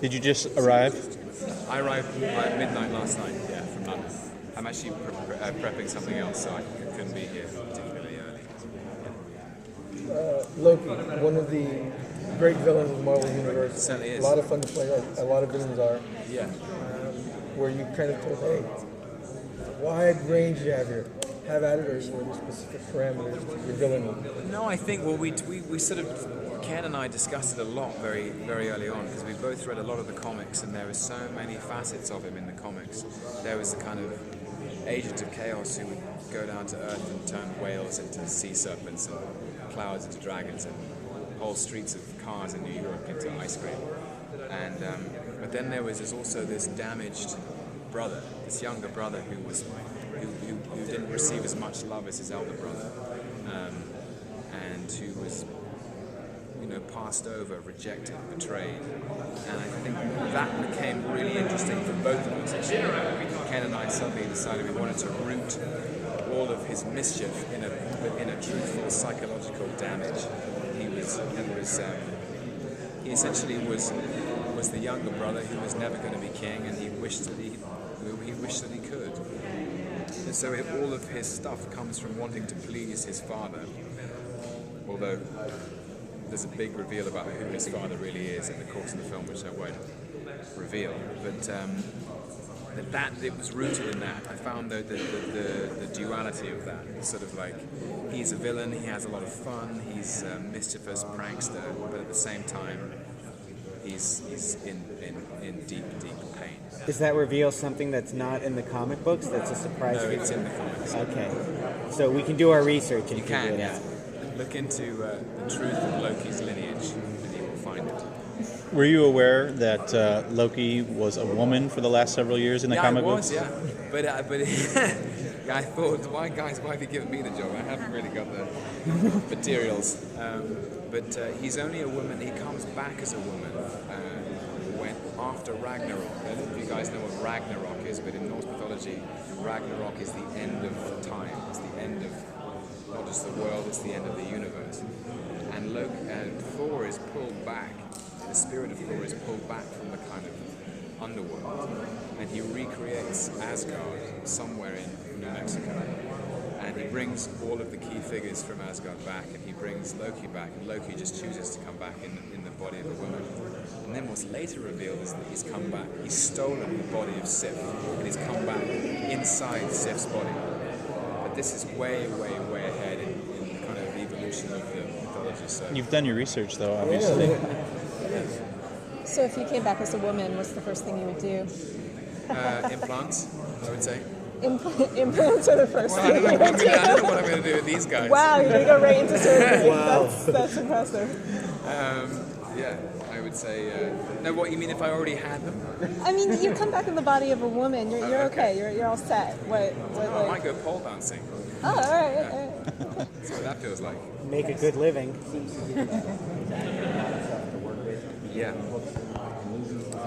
Did you just arrive? I arrived at midnight last night, yeah, from London. I'm actually prepping something else, so I couldn't be here particularly early. Loki, one of the great villains of the Marvel Universe. Certainly is. A lot of fun to play, like a lot of villains are. Yeah. Where you kind of told, hey, wide range you have here. Have at it, or were there specific parameters to your villain? No, I think, well, we sort of, Ken and I discussed it a lot very, very early on, because we both read a lot of the comics, and there were so many facets of him in the comics. There was the kind of agent of chaos who would go down to Earth and turn whales into sea serpents and clouds into dragons and whole streets of cars in New York into ice cream. And but then there was also this damaged brother, this younger brother who didn't receive as much love as his elder brother, and who was, passed over, rejected, betrayed. And I think that became really interesting for both of us. Ken and I suddenly decided we wanted to root all of his mischief in a truthful psychological damage. He essentially was the younger brother who was never going to be king, and he wished that he could. And so all of his stuff comes from wanting to please his father, although there's a big reveal about who his father really is in the course of the film, which I won't reveal. But that it was rooted in that. I found though the duality of that, sort of like he's a villain, he has a lot of fun, he's a mischievous prankster, but at the same time he's in deep pain. Does that reveal something that's not in the comic books? That's a surprise. No, it's in the comics. Okay, so we can do our research and you figure can, it yeah. out. Look into the truth of Loki's lineage, and you will find it. Were you aware that Loki was a woman for the last several years in the comic books? Yeah, but I thought, why have you given me the job? I haven't really got the materials. But he's only a woman. He comes back as a woman when after Ragnarok. I don't know if you guys know what Ragnarok is, but in Norse mythology, Ragnarok is the end of time. It's the end of not just the world; it's the end of the universe. And Thor is pulled back. The spirit of Thor is pulled back from the kind of underworld, and he recreates Asgard somewhere in New Mexico. And he brings all of the key figures from Asgard back, and he brings Loki back, and Loki just chooses to come back in the body of a woman. And then what's later revealed is that he's come back, he's stolen the body of Sif, and he's come back inside Sif's body. But this is way ahead in the kind of evolution of the mythology. So You've done your research, though, obviously. So if you came back as a woman, what's the first thing you would do? Implants, I would say. Implants are the first Well, I thing don't you know would do. what I'm going to do with these guys. Wow, you're going to go right into surgery. Wow. That's impressive. Yeah, I would say. No, what you mean if I already had them? I mean, you come back in the body of a woman, you're okay. You're all set. What I might go pole bouncing. Oh, all right. That's what that feels like. Make a good living. Yeah.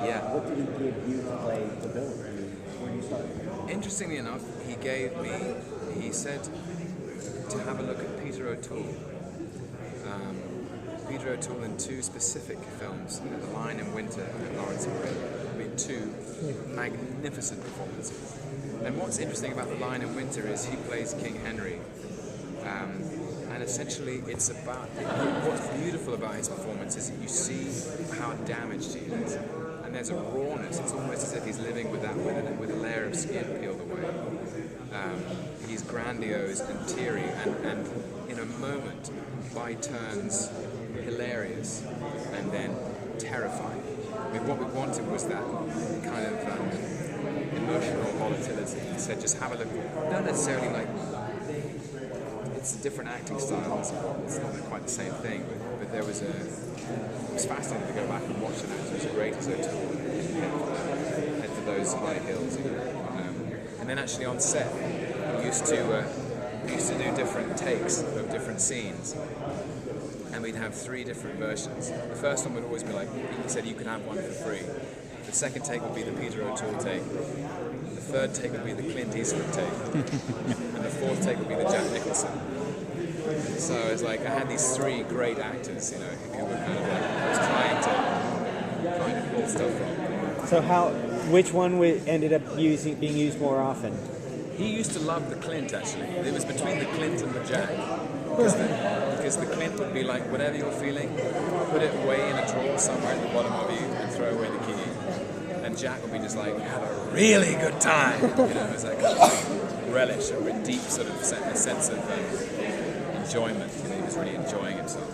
Yeah. What did he give you to play the villain? Where do you start? Interestingly enough, he said to have a look at Peter O'Toole. Peter O'Toole in two specific films, The Lion in Winter and Lawrence of Arabia. I mean, two magnificent performances. And what's interesting about The Lion in Winter is he plays King Henry. And essentially it's about, what's beautiful about his performance is that you see how damaged he is. And there's a rawness, it's almost as if he's living with a layer of skin peeled away. He's grandiose and teary and in a moment, by turns, hilarious and then terrifying. I mean, what we wanted was that kind of emotional volatility. He said, just have a look, not necessarily like, it's a different acting style, it's not quite the same thing, but there was it was fascinating to go back and watch an actor as great as O'Toole head for those high hills. And then actually on set, we used to do different takes of different scenes, and we'd have 3 different versions. The first one would always be like, he said you could have one for free. The second take would be the Peter O'Toole take. The third take would be the Clint Eastwood take. And the fourth take would be the Jack Nicholson. So it's like I had these 3 great actors, who were kind of like, I was trying to kind of pull stuff from. So which one ended up being used more often? He used to love the Clint, actually. It was between the Clint and the Jack. Because the Clint would be like, whatever you're feeling, put it away in a drawer somewhere at the bottom of you and throw away the key. And Jack would be just like, have a really good time. You know, it was like a relish, a deep sort of sense of enjoyment. You know, he was really enjoying himself.